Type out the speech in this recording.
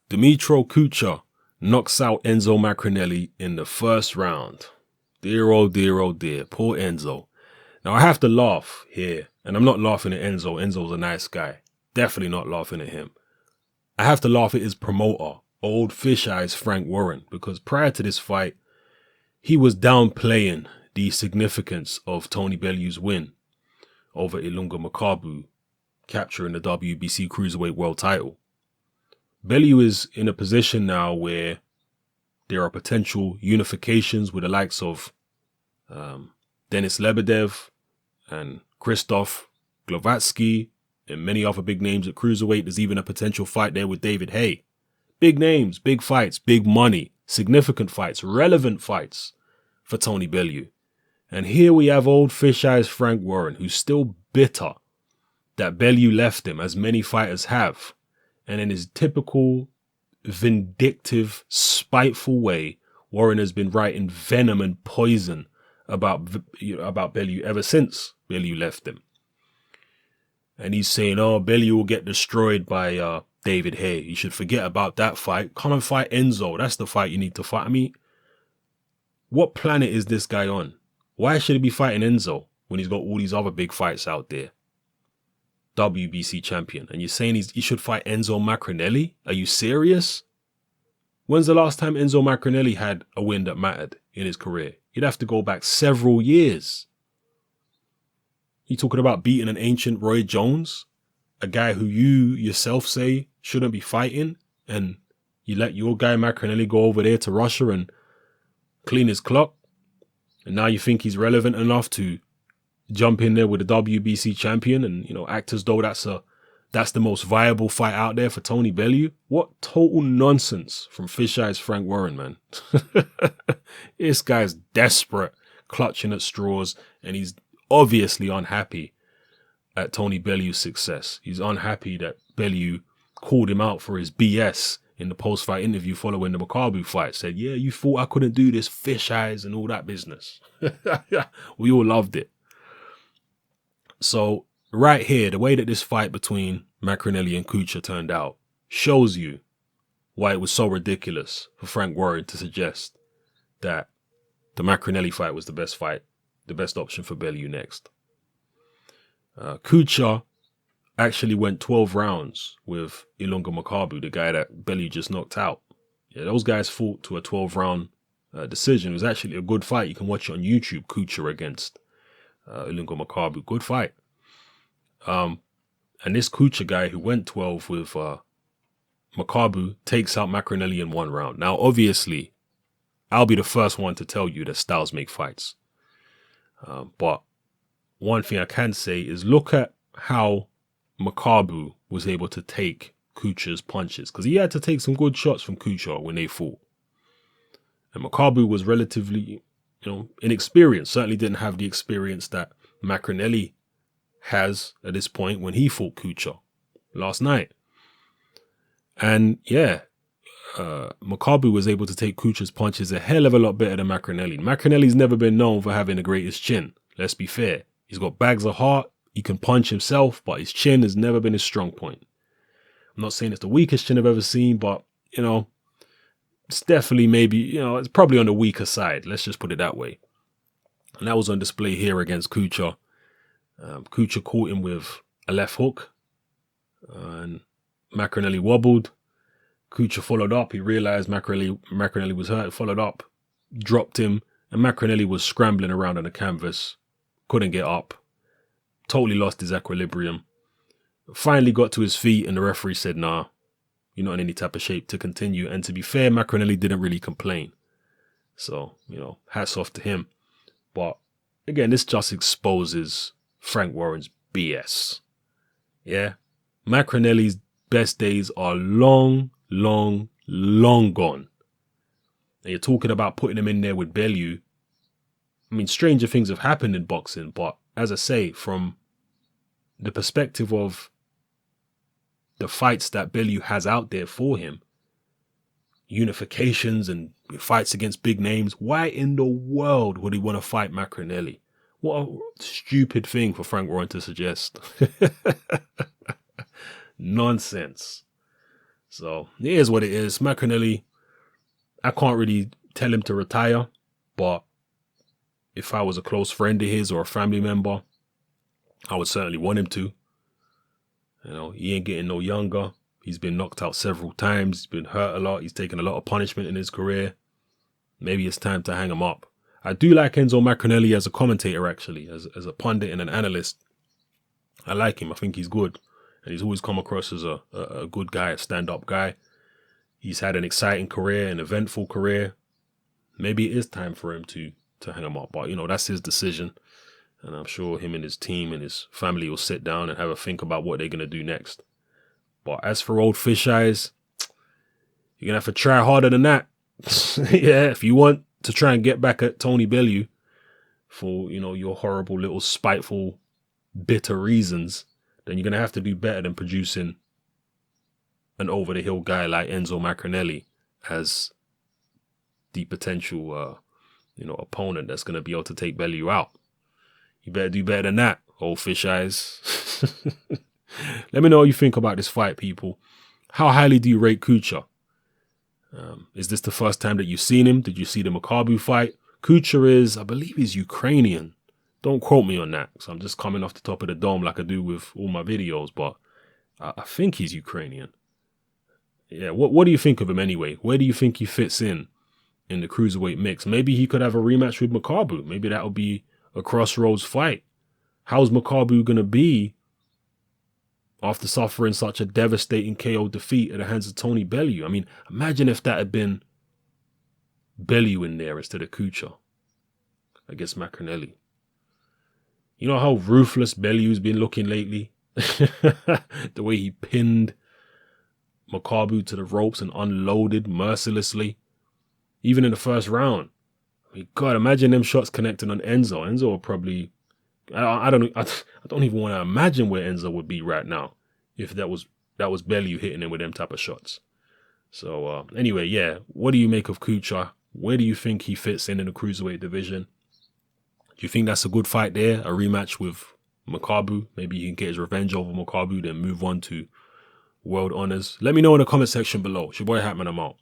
Dmytro Kucher knocks out Enzo Maccarinelli in the first round. Dear, oh dear, poor Enzo. Now I have to laugh here, and I'm not laughing at Enzo. Enzo's a nice guy. Definitely not laughing at him. I have to laugh at his promoter, old fish eyes Frank Warren, because prior to this fight, he was downplaying the significance of Tony Bellew's win over Ilunga Makabu, capturing the WBC Cruiserweight World title. Bellew is in a position now where there are potential unifications with the likes of Denis Lebedev and Krzysztof Glowatsky and many other big names at Cruiserweight. There's even a potential fight there with David Haye. Big names, big fights, big money, significant fights, relevant fights for Tony Bellew. And here we have old fish eyes Frank Warren, who's still bitter that Bellew left him, as many fighters have. And in his typical vindictive, spiteful way, Warren has been writing venom and poison about Bellew ever since Bellew left him. And he's saying, oh, Bellew will get destroyed by David Haye. You should forget about that fight. Come and fight Enzo. That's the fight you need to fight. I mean, what planet is this guy on? Why should he be fighting Enzo when he's got all these other big fights out there? WBC champion. And you're saying he should fight Enzo Maccarinelli? Are you serious? When's the last time Enzo Maccarinelli had a win that mattered in his career? You'd have to go back several years. You talking about beating an ancient Roy Jones? A guy who you yourself say shouldn't be fighting? And you let your guy Maccarinelli go over there to Russia and clean his clock? And now you think he's relevant enough to jump in there with the WBC champion and, act as though that's the most viable fight out there for Tony Bellew? What total nonsense from Fish Eyes Frank Warren, man. This guy's desperate, clutching at straws, and he's obviously unhappy at Tony Bellew's success. He's unhappy that Bellew called him out for his BS in the post-fight interview following the Makabu fight. Said, yeah, you thought I couldn't do this, fish eyes and all that business. We all loved it. So right here, the way that this fight between Maccarinelli and Kucher turned out shows you why it was so ridiculous for Frank Warren to suggest that the Maccarinelli fight was the best fight, the best option for Bellew next. Kucher actually went 12 rounds with Ilunga Makabu, the guy that Bellew just knocked out. Yeah, those guys fought to a 12-round decision. It was actually a good fight. You can watch it on YouTube, Kucher against Ilunga Makabu. Good fight. And this Kucher guy who went 12 with Makabu takes out Maccarinelli in 1 round. Now, obviously, I'll be the first one to tell you that styles make fights. But one thing I can say is look at how Makabu was able to take Kucher's punches, because he had to take some good shots from Kucher when they fought. And Makabu was relatively, inexperienced. Certainly didn't have the experience that Maccarinelli has at this point when he fought Kucher last night. And yeah, Makabu was able to take Kucher's punches a hell of a lot better than Maccarinelli. Maccarinelli's never been known for having the greatest chin. Let's be fair. He's got bags of heart. He can punch himself, but his chin has never been his strong point. I'm not saying it's the weakest chin I've ever seen, but, it's definitely maybe, it's probably on the weaker side. Let's just put it that way. And that was on display here against Kucher. Kucher caught him with a left hook, and Maccarinelli wobbled. Kucher followed up. He realized Maccarinelli was hurt, followed up, dropped him, and Maccarinelli was scrambling around on the canvas. Couldn't get up. Totally lost his equilibrium. Finally got to his feet, and the referee said, nah, you're not in any type of shape to continue. And to be fair, Maccarinelli didn't really complain. So, hats off to him. But again, this just exposes Frank Warren's BS. Yeah? Maccarinelli's best days are long gone. And you're talking about putting him in there with Bellew. I mean, stranger things have happened in boxing, but as I say, from the perspective of the fights that Bellew has out there for him, unifications and fights against big names, why in the world would he want to fight Maccarinelli? What a stupid thing for Frank Warren to suggest. Nonsense. So it is what it is. Maccarinelli, I can't really tell him to retire, but if I was a close friend of his or a family member, I would certainly want him to. You know, he ain't getting no younger. He's been knocked out several times. He's been hurt a lot. He's taken a lot of punishment in his career. Maybe it's time to hang him up. I do like Enzo Maccarinelli as a commentator, actually, as a pundit and an analyst. I like him. I think he's good. And he's always come across as a good guy, a stand-up guy. He's had an exciting career, an eventful career. Maybe it is time for him to hang him up. But, you know, that's his decision. And I'm sure him and his team and his family will sit down and have a think about what they're going to do next. But as for old fish eyes, you're going to have to try harder than that. Yeah, if you want to try and get back at Tony Bellew for, you know, your horrible little spiteful, bitter reasons, then you're going to have to do better than producing an over-the-hill guy like Enzo Maccarinelli as the potential, opponent that's going to be able to take Bellew out. You better do better than that, old fish eyes. Let me know what you think about this fight, people. How highly do you rate Kucher? Is this the first time that you've seen him? Did you see the Makabu fight? Kucher is, I believe he's Ukrainian. Don't quote me on that, because I'm just coming off the top of the dome like I do with all my videos, but I think he's Ukrainian. Yeah, what do you think of him anyway? Where do you think he fits in the cruiserweight mix? Maybe he could have a rematch with Makabu. Maybe that would be a crossroads fight. How's Makabu going to be after suffering such a devastating KO defeat at the hands of Tony Bellew? I mean, imagine if that had been Bellew in there instead of Kucher against Maccarinelli. You know how ruthless Bellew's been looking lately? The way he pinned Makabu to the ropes and unloaded mercilessly. Even in the first round. I mean, God, imagine them shots connecting on Enzo. Enzo would probably... I don't even want to imagine where Enzo would be right now if that was Bellew hitting him with them type of shots. So anyway, yeah, what do you make of Kucher? Where do you think he fits in the cruiserweight division? Do you think that's a good fight there? A rematch with Makabu? Maybe he can get his revenge over Makabu, then move on to world honors. Let me know in the comment section below. It's your boy Hatman, I'm out.